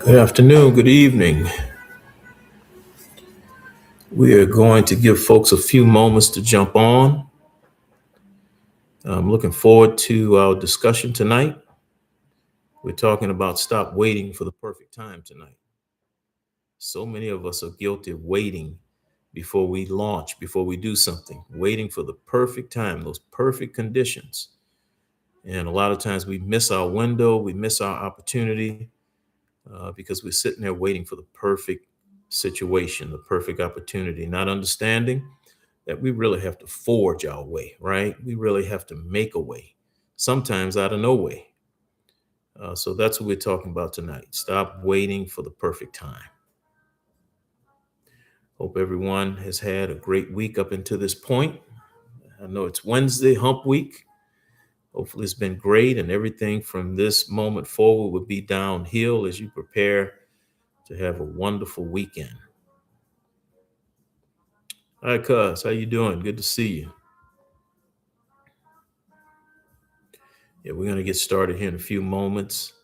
Good afternoon, good evening. We are going to give folks a few moments to jump on. I'm looking forward to our discussion tonight. We're talking about stop waiting for the perfect time tonight. So many of us are guilty of waiting before we launch, before we do something, waiting for the perfect time, those perfect conditions. And a lot of times we miss our window, we miss our opportunity because we're sitting there waiting for the perfect situation, the perfect opportunity, not understanding that we really have to forge our way, right? We really have to make a way, sometimes out of no way. So that's what we're talking about tonight. Stop waiting for the perfect time. Hope everyone has had a great week up until this point. I know it's Wednesday, hump week. Hopefully, it's been great, and everything from this moment forward will be downhill as you prepare to have a wonderful weekend. Hi, Cuz. How you doing? Good to see you. Yeah, we're going to get started here in a few moments.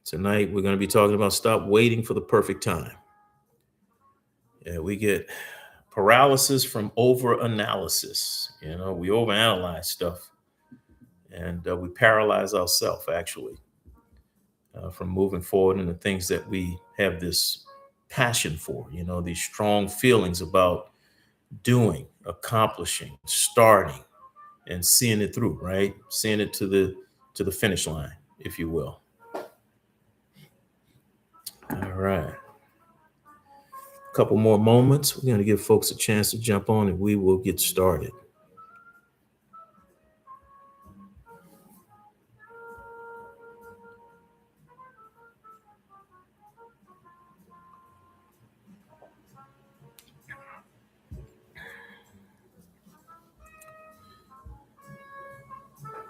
Tonight, we're going to be talking about stop waiting for the perfect time. Yeah, we get paralysis from over-analysis. We overanalyze stuff and we paralyze ourselves, actually, from moving forward in the things that we have this passion for, these strong feelings about doing, accomplishing, starting, and seeing it through, right? Seeing it to the finish line, if you will. All right. A couple more moments. We're going to give folks a chance to jump on and we will get started.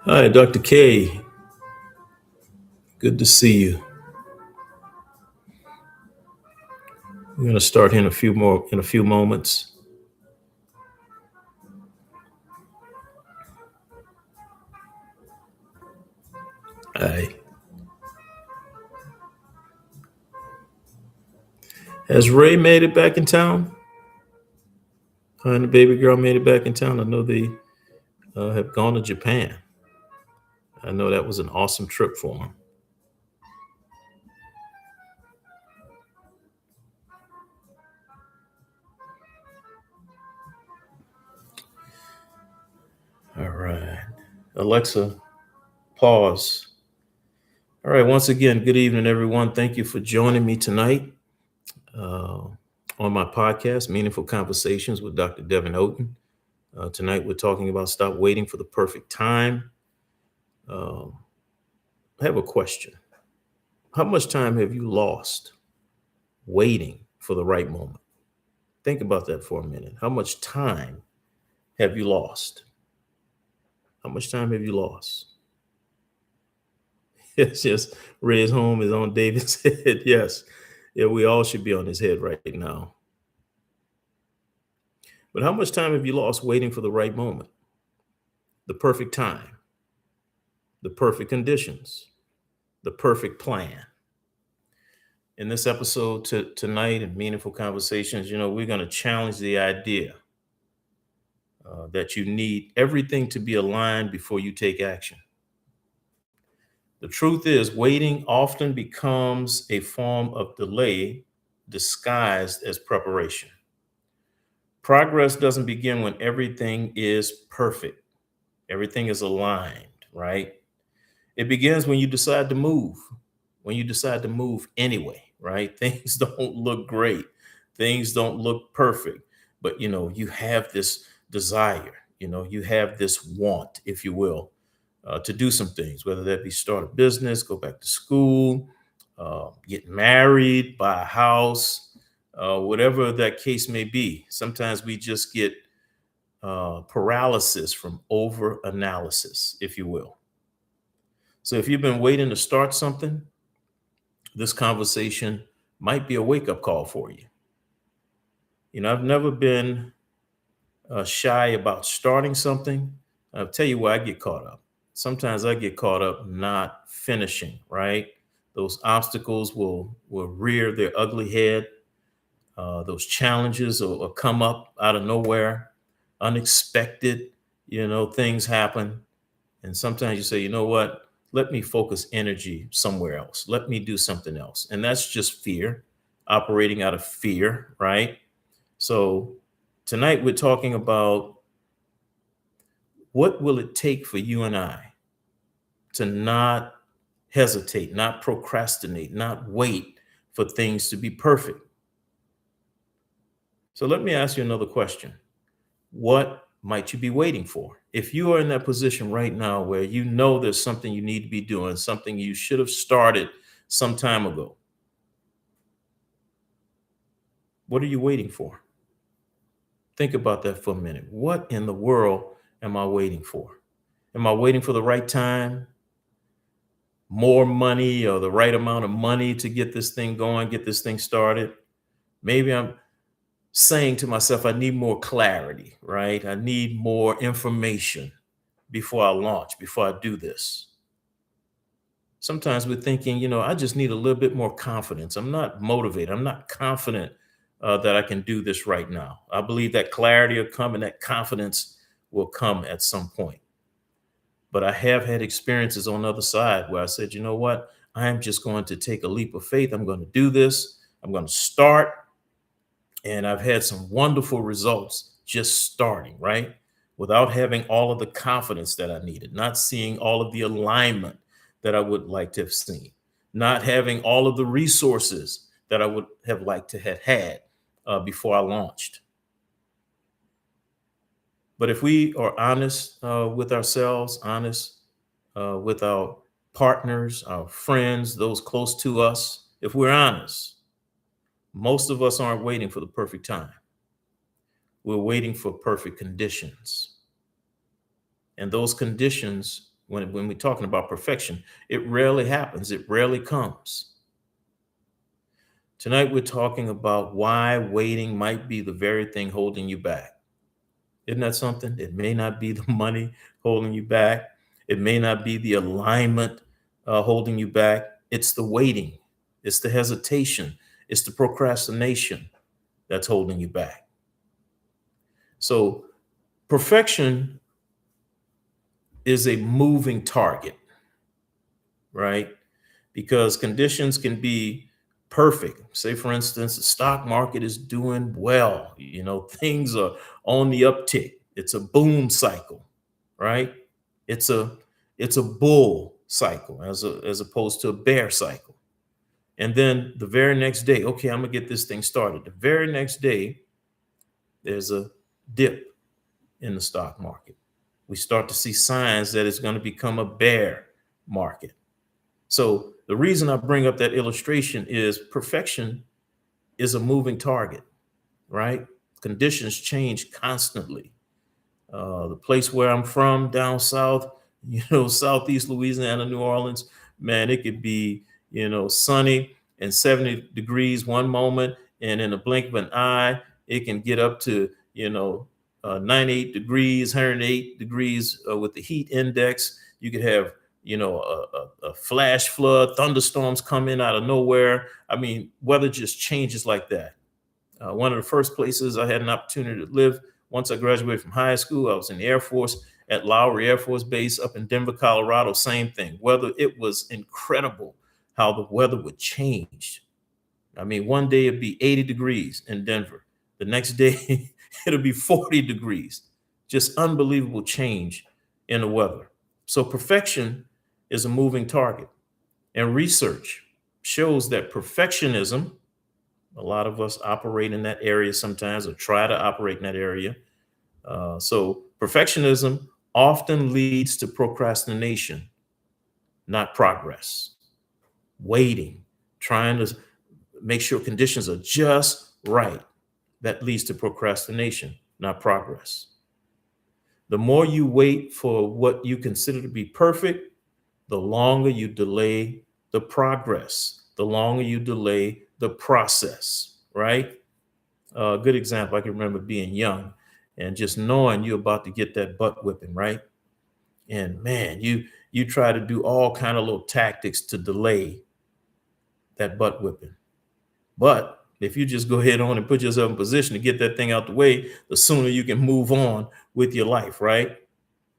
Hi, Dr. K. Good to see you. We're going to start here in a few moments. Hi. Has Ray made it back in town? Her and the baby girl made it back in town. I know they have gone to Japan. I know that was an awesome trip for them. All right. Alexa, pause. All right. Once again, good evening, everyone. Thank you for joining me tonight on my podcast, Meaningful Conversations with Dr. Devin Oten. Tonight, we're talking about stop waiting for the perfect time. I have a question. How much time have you lost waiting for the right moment? Think about that for a minute. How much time have you lost? How much time have you lost? Yes, yes. Red's home is on David's head. Yes. Yeah, we all should be on his head right now. But how much time have you lost waiting for the right moment? The perfect time, the perfect conditions, the perfect plan. In this episode tonight in Meaningful Conversations, we're going to challenge the idea that you need everything to be aligned before you take action. The truth is, waiting often becomes a form of delay disguised as preparation. Progress doesn't begin when everything is perfect, everything is aligned, right? It begins when you decide to move, when you decide to move anyway, right? Things don't look great, things don't look perfect, but you have this desire, you have this want, if you will, to do some things, whether that be start a business, go back to school, get married, buy a house, whatever that case may be. Sometimes we just get paralysis from over analysis, if you will. So if you've been waiting to start something, this conversation might be a wake up call for you. I've never been shy about starting something. I'll tell you where I get caught up. Sometimes I get caught up not finishing, right? Those obstacles will rear their ugly head. Those challenges will come up out of nowhere, unexpected, things happen. And sometimes you say, you know what? Let me focus energy somewhere else. Let me do something else. And that's just fear, operating out of fear, right? So tonight we're talking about what will it take for you and I to not hesitate, not procrastinate, not wait for things to be perfect. So let me ask you another question. What might you be waiting for? If you are in that position right now where you know there's something you need to be doing, something you should have started some time ago, what are you waiting for? Think about that for a minute. What in the world am I waiting for? Am I waiting for the right time, more money, or the right amount of money to get this thing going, get this thing started? Maybe I'm saying to myself, I need more clarity, right? I need more information before I launch, before I do this. Sometimes we're thinking, I just need a little bit more confidence. I'm not motivated. I'm not confident that I can do this right now. I believe that clarity will come and that confidence will come at some point. But I have had experiences on the other side where I said, you know what? I am just going to take a leap of faith. I'm going to do this. I'm going to start. And I've had some wonderful results just starting, right? Without having all of the confidence that I needed, not seeing all of the alignment that I would like to have seen, not having all of the resources that I would have liked to have had before I launched. But if we are honest with ourselves, honest with our partners, our friends, those close to us, if we're honest, most of us aren't waiting for the perfect time. We're waiting for perfect conditions. And those conditions, when we're talking about perfection, it rarely happens. It rarely comes. Tonight, we're talking about why waiting might be the very thing holding you back. Isn't that something? It may not be the money holding you back. It may not be the alignment holding you back. It's the waiting. It's the hesitation. It's the procrastination that's holding you back. So perfection is a moving target, right? Because conditions can be perfect. Say, for instance, the stock market is doing well. Things are on the uptick. It's a boom cycle, right? It's a bull cycle as opposed to a bear cycle. And then the very next day, okay, I'm gonna get this thing started. The very next day, there's a dip in the stock market. We start to see signs that it's going to become a bear market. So the reason I bring up that illustration is perfection is a moving target, right? Conditions change constantly. The place where I'm from, down south, Southeast Louisiana, New Orleans, man, it could be, sunny and 70 degrees one moment, and in a blink of an eye, it can get up to, 98 degrees, 108 degrees with the heat index. You could have, a flash flood, thunderstorms come in out of nowhere. I mean, weather just changes like that. One of the first places I had an opportunity to live once I graduated from high school, I was in the Air Force at Lowry Air Force Base up in Denver, Colorado. Same thing. Weather, it was incredible how the weather would change. I mean, one day it'd be 80 degrees in Denver. The next day it'll be 40 degrees. Just unbelievable change in the weather. So perfection is a moving target. And research shows that perfectionism, a lot of us operate in that area sometimes or try to operate in that area. So perfectionism often leads to procrastination, not progress. Waiting, trying to make sure conditions are just right. That leads to procrastination, not progress. The more you wait for what you consider to be perfect, the longer you delay the progress, the longer you delay the process, right? A good example, I can remember being young and just knowing you're about to get that butt whipping, right? And man, you try to do all kind of little tactics to delay that butt whipping. But if you just go ahead on and put yourself in position to get that thing out the way, the sooner you can move on with your life, right?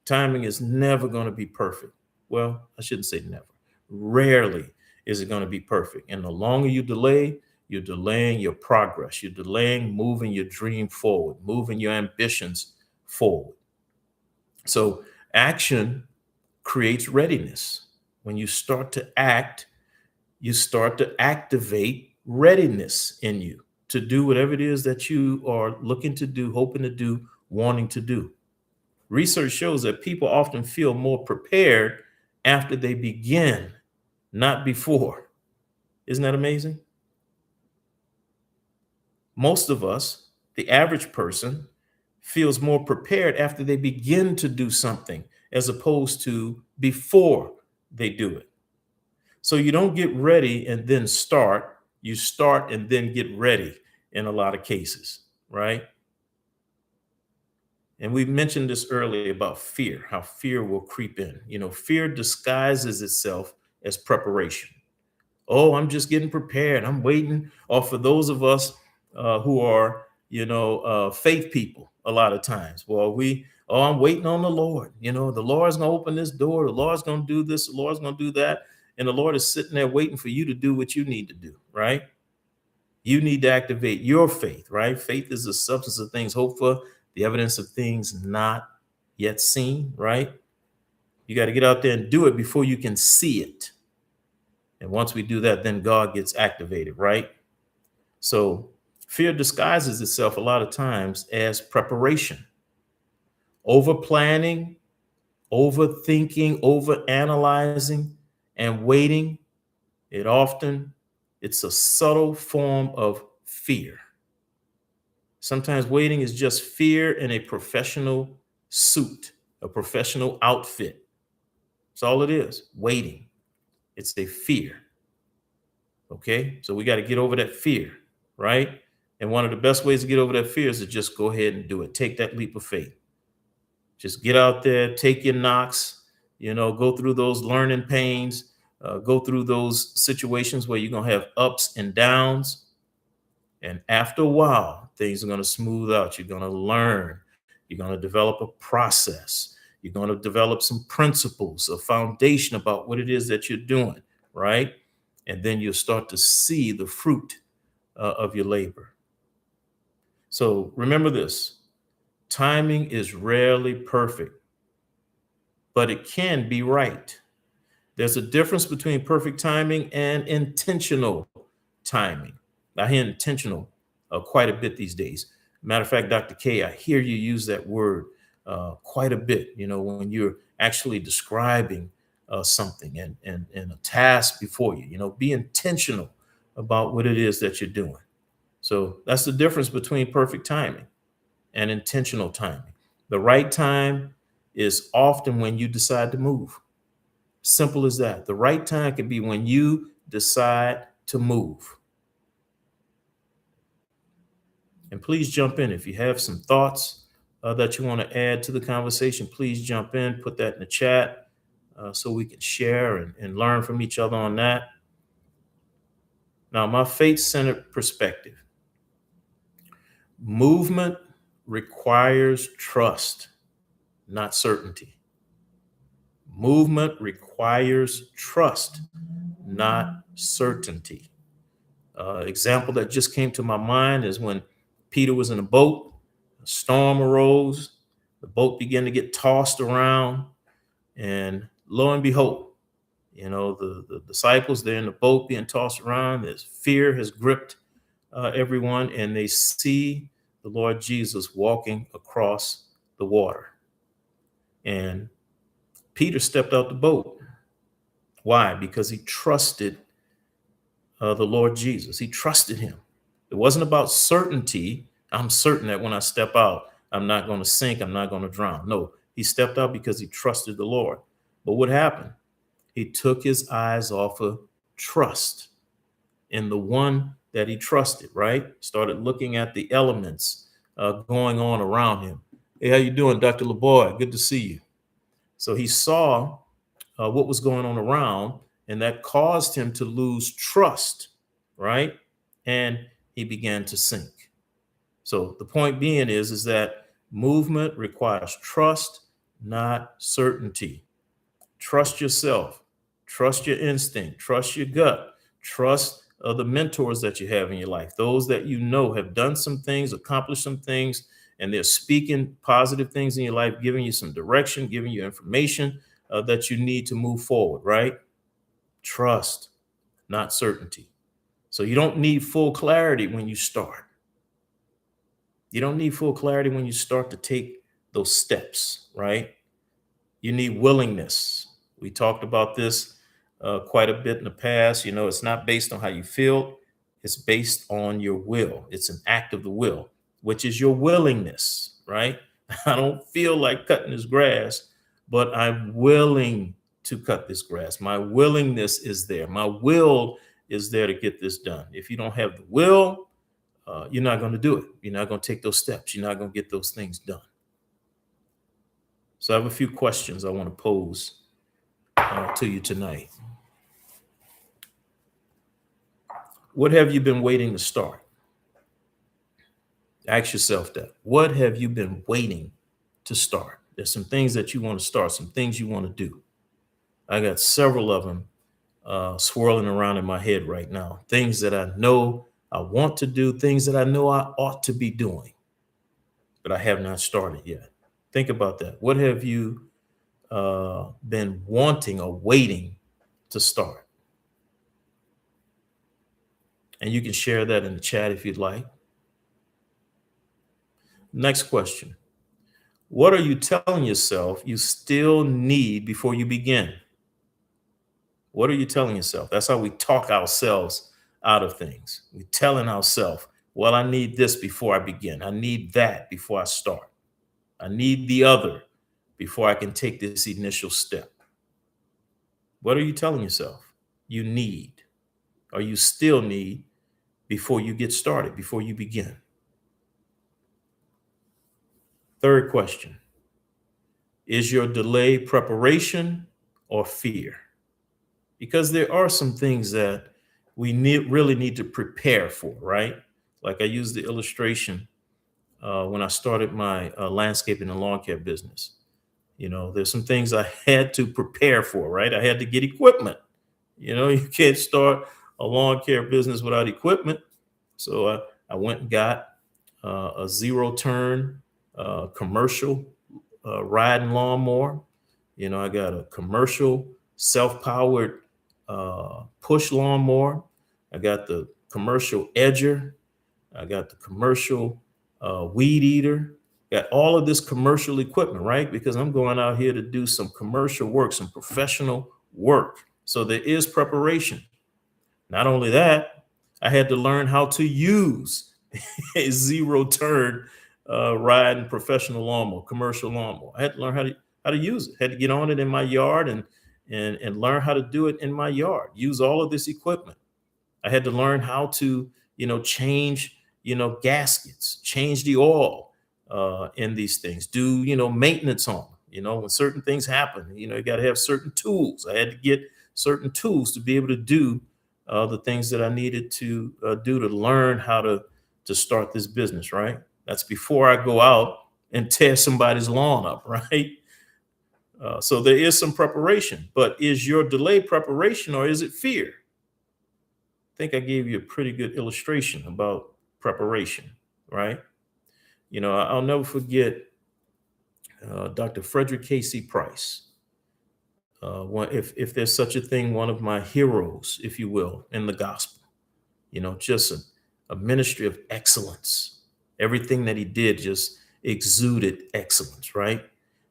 Timing is never going to be perfect. Well, I shouldn't say never. Rarely is it going to be perfect. And the longer you delay, you're delaying your progress. You're delaying moving your dream forward, moving your ambitions forward. So action creates readiness. When you start to act, you start to activate readiness in you to do whatever it is that you are looking to do, hoping to do, wanting to do. Research shows that people often feel more prepared after they begin, not before. Isn't that amazing? Most of us, the average person, feels more prepared after they begin to do something as opposed to before they do it. So you don't get ready and then start, you start and then get ready in a lot of cases, right? And we mentioned this earlier about fear, how fear will creep in. You know, fear disguises itself as preparation. Oh, I'm just getting prepared. I'm waiting. Or for those of us who are, faith people, a lot of times, I'm waiting on the Lord. You know, the Lord's going to open this door. The Lord's going to do this. The Lord's going to do that. And the Lord is sitting there waiting for you to do what you need to do, right? You need to activate your faith, right? Faith is the substance of things hoped for, the evidence of things not yet seen, right? You got to get out there and do it before you can see it. And once we do that, then God gets activated, right? So fear disguises itself a lot of times as preparation. Over planning, overthinking, over analyzing, and waiting, it's a subtle form of fear. Sometimes waiting is just fear in a professional suit, a professional outfit. That's all it is, waiting. It's a fear. Okay, so we got to get over that fear, right? And one of the best ways to get over that fear is to just go ahead and do it. Take that leap of faith. Just get out there, take your knocks, go through those learning pains, go through those situations where you're going to have ups and downs. And after a while, things are going to smooth out. You're going to learn. You're going to develop a process. You're going to develop some principles, a foundation about what it is that you're doing, right? And then you'll start to see the fruit of your labor. So remember this, timing is rarely perfect, but it can be right. There's a difference between perfect timing and intentional timing. I hear intentional quite a bit these days. Matter of fact, Dr. K, I hear you use that word quite a bit, when you're actually describing something and a task before you, be intentional about what it is that you're doing. So that's the difference between perfect timing and intentional timing. The right time is often when you decide to move. Simple as that. The right time can be when you decide to move. And please jump in if you have some thoughts that you want to add to the conversation. Please jump in, put that in the chat so we can share and learn from each other on that. Now, my faith-centered perspective. Movement requires trust, not certainty. Movement requires trust, not certainty. Example that just came to my mind is when Peter was in a boat, a storm arose, the boat began to get tossed around, and lo and behold, the disciples, they're in the boat being tossed around. There's fear has gripped everyone, and they see the Lord Jesus walking across the water. And Peter stepped out the boat. Why? Because he trusted the Lord Jesus. He trusted him. It wasn't about certainty. I'm certain that when I step out, I'm not going to sink. I'm not going to drown. No, he stepped out because he trusted the Lord. But what happened? He took his eyes off of trust in the one that he trusted, right? Started looking at the elements going on around him. Hey, how you doing, Dr. LeBoy? Good to see you. So he saw what was going on around, and that caused him to lose trust, right? And he began to sink. So the point being is that movement requires trust, not certainty. Trust yourself, trust your instinct, trust your gut, trust the mentors that you have in your life, those that you know have done some things, accomplished some things, and they're speaking positive things in your life, giving you some direction, giving you information that you need to move forward, right? Trust, not certainty. So you don't need full clarity when you start. You don't need full clarity when you start to take those steps, right? You need willingness. We talked about this quite a bit in the past. You know, it's not based on how you feel, it's based on your will. It's an act of the will, which is your willingness, right? I don't feel like cutting this grass, but I'm willing to cut this grass. My willingness is there. My will is there to get this done. If you don't have the will, you're not going to do it. You're not going to take those steps. You're not going to get those things done. So I have a few questions I want to pose to you tonight. What have you been waiting to start? Ask yourself that. What have you been waiting to start? There's some things that you want to start, some things you want to do. I got several of them swirling around in my head right now. Things that I know I want to do, things that I know I ought to be doing, but I have not started yet. Think about that. What have you been wanting or waiting to start? And you can share that in the chat if you'd like. Next question. What are you telling yourself you still need before you begin? What are you telling yourself? That's how we talk ourselves out of things. We're telling ourselves, well, I need this before I begin. I need that before I start. I need the other before I can take this initial step. What are you telling yourself you need or you still need before you get started, before you begin? Third question. Is your delay preparation or fear? Because there are some things that we really need to prepare for, right? Like I used the illustration when I started my landscaping and lawn care business. You know, there's some things I had to prepare for, right? I had to get equipment. You know, you can't start a lawn care business without equipment. So I went and got a zero turn commercial riding lawnmower. You know, I got a commercial self-powered push lawnmower. I got the commercial edger. I got the commercial weed eater. Got all of this commercial equipment, right? Because I'm going out here to do some commercial work, some professional work. So there is preparation. Not only that, I had to learn how to use a zero turn riding professional lawnmower, commercial lawnmower. I had to learn how to use it. Had to get on it in my yard and learn how to do it in my yard. Use all of this equipment. I had to learn how to, change, gaskets, change the oil in these things. Do maintenance on them. When certain things happen, you got to have certain tools. I had to get certain tools to be able to do the things that I needed to do to learn how to start this business. Right. That's before I go out and tear somebody's lawn up. Right. So there is some preparation, but is your delay preparation or is it fear? I think I gave you a pretty good illustration about preparation, right? I'll never forget Dr. Frederick K.C. Price. If there's such a thing, one of my heroes, if you will, in the gospel, just a ministry of excellence. Everything that he did just exuded excellence, right?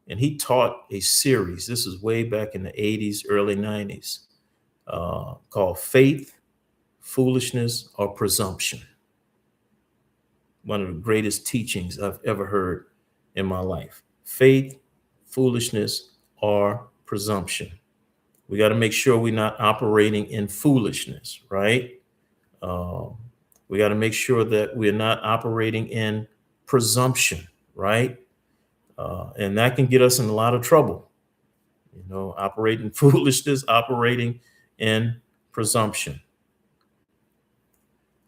And he taught a series, this is way back in the 80s, early 90s, called Faith, Foolishness, or Presumption. One of the greatest teachings I've ever heard in my life. Faith, foolishness, or presumption. We got to make sure we're not operating in foolishness, right? We got to make sure that we're not operating in presumption, right? And that can get us in a lot of trouble. Operating foolishness, operating in presumption.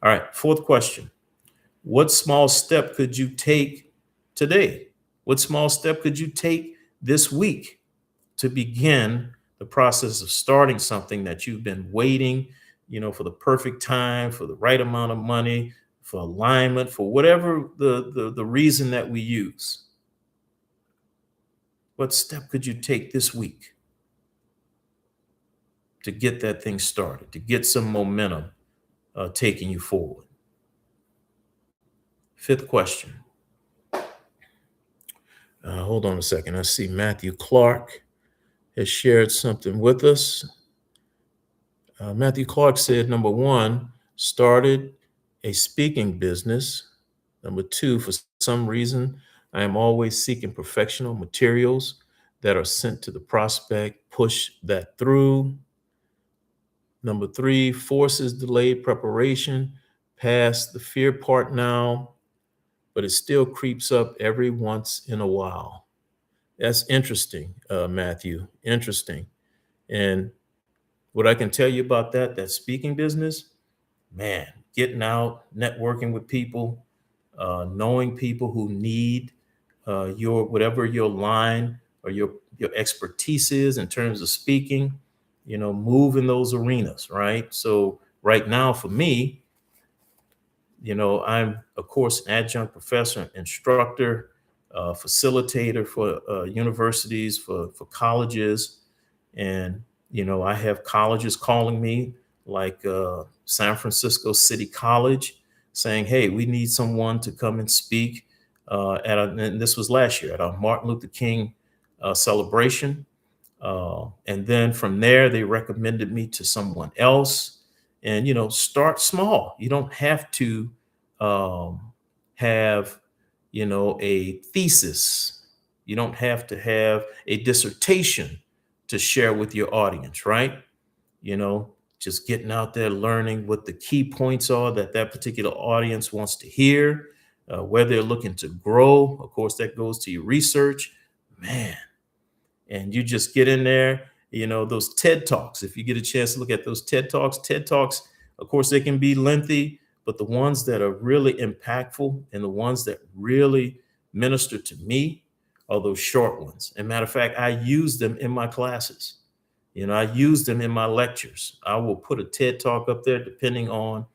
All right, fourth question. What small step could you take today? What small step could you take this week to begin the process of starting something that you've been waiting, for the perfect time, for the right amount of money, for alignment, for whatever the reason that we use? What step could you take this week to get that thing started, to get some momentum taking you forward? Fifth question. Hold on a second. I see Matthew Clark has shared something with us. Matthew Clark said, number one, started a speaking business. Number two, for some reason, I am always seeking professional materials that are sent to the prospect, push that through. Number three, forces delayed preparation, past the fear part now, but it still creeps up every once in a while. That's interesting, Matthew, interesting. And what I can tell you about that speaking business, man, getting out, networking with people, knowing people who need your whatever your line or your expertise is in terms of speaking, move in those arenas, right? So right now for me, I'm of course an adjunct professor, instructor, facilitator for universities, for colleges, and I have colleges calling me, like San Francisco City College, saying, "Hey, we need someone to come and speak and this was last year at a Martin Luther King celebration." And then from there, they recommended me to someone else. And start small. You don't have to have a thesis. You don't have to have a dissertation to share with your audience, right? Just getting out there, learning what the key points are that particular audience wants to hear, where they're looking to grow. Of course, that goes to your research, man. And you just get in there, those TED Talks. If you get a chance to look at those TED Talks, of course, they can be lengthy, but the ones that are really impactful and the ones that really minister to me are those short ones. And matter of fact, I use them in my classes. I use them in my lectures. I will put a TED Talk up there depending on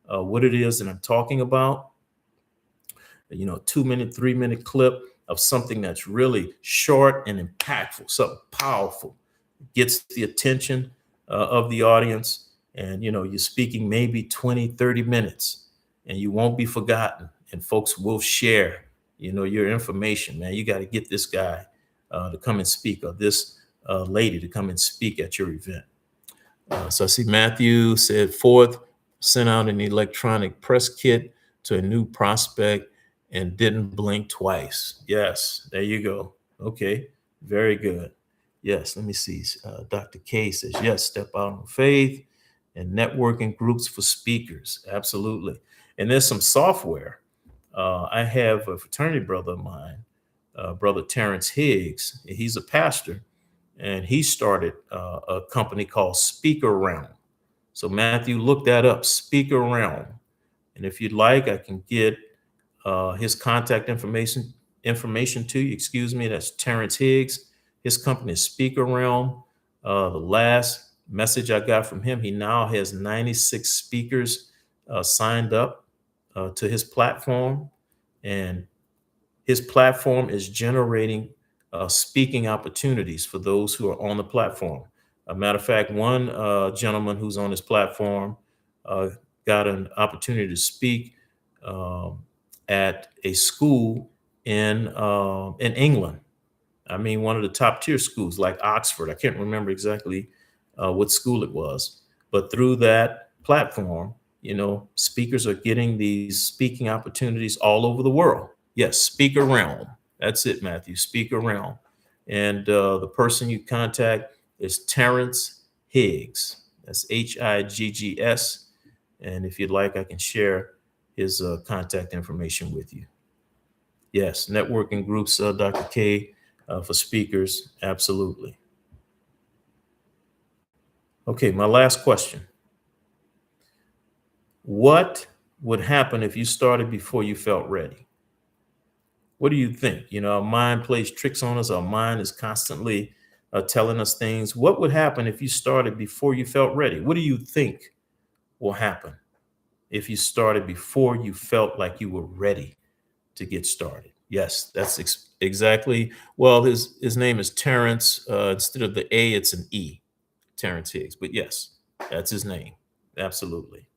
what it is that I'm talking about. 2-minute, 3-minute clip of something that's really short and impactful, something powerful, gets the attention of the audience. And, you're speaking maybe 20, 30 minutes and you won't be forgotten. And folks will share, your information, man. You got to get this guy to come and speak, or this lady to come and speak at your event. So I see Matthew said, fourth, sent out an electronic press kit to a new prospect and didn't blink twice. Yes, there you go. Okay, very good. Yes, let me see. Dr. K says, yes, step out on faith and networking groups for speakers. Absolutely. And there's some software. I have a fraternity brother of mine, Brother Terrence Higgs. He's a pastor, and he started a company called Speaker Realm. So Matthew, look that up, Speaker Realm. And if you'd like, I can get his contact information to you. Excuse me. That's Terrence Higgs. His company is Speaker Realm. The last message I got from him, he now has 96 speakers signed up to his platform, and his platform is generating speaking opportunities for those who are on the platform. A matter of fact, one gentleman who's on his platform got an opportunity to speak at a school in England. I mean, one of the top tier schools like Oxford. I can't remember exactly what school it was, but through that platform, speakers are getting these speaking opportunities all over the world. Yes, Speaker Realm. That's it, Matthew. Speaker Realm. And the person you contact is Terrence Higgs. That's Higgs. And if you'd like, I can share his contact information with you. Yes, networking groups, Dr. K, for speakers. Absolutely. Okay, my last question. What would happen if you started before you felt ready? What do you think? Our mind plays tricks on us. Our mind is constantly telling us things. What would happen if you started before you felt ready? What do you think will happen if you started before you felt like you were ready to get started? Yes, that's exactly. Well, his name is Terrence. Instead of the A, it's an E. Terrence Higgs. But yes, that's his name. Absolutely.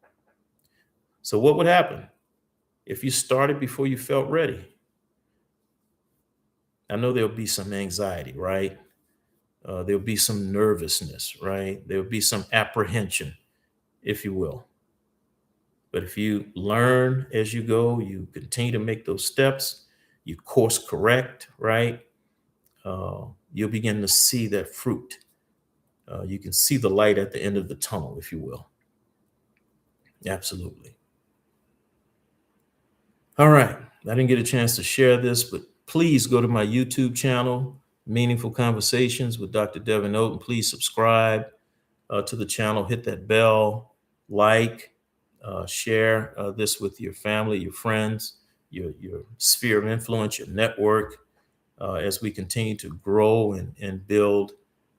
So, what would happen if you started before you felt ready? I know there'll be some anxiety, right? There'll be some nervousness, right? There'll be some apprehension, if you will. But if you learn as you go, you continue to make those steps, you course correct, right? You'll begin to see that fruit. You can see the light at the end of the tunnel, if you will. Absolutely. All right. I didn't get a chance to share this, but please go to my YouTube channel, Meaningful Conversations with Dr. Devin Oaten. Please subscribe to the channel, hit that bell, like, share this with your family, your friends, your sphere of influence, your network, as we continue to grow and build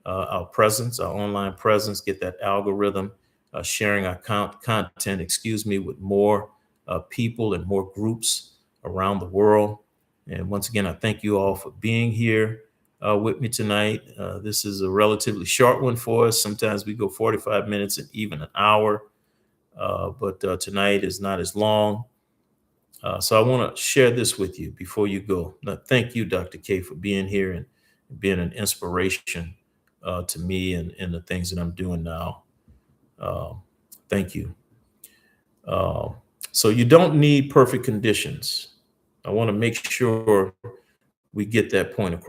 our presence, our online presence, get that algorithm, sharing our content, with more people and more groups around the world. And once again, I thank you all for being here with me tonight. This is a relatively short one for us. Sometimes we go 45 minutes and even an hour, but tonight is not as long. So I want to share this with you before you go. Now, thank you, Dr. K, for being here and being an inspiration to me and the things that I'm doing now. Uh, Thank you. Uh, so you don't need perfect conditions. I want to make sure we get that point across.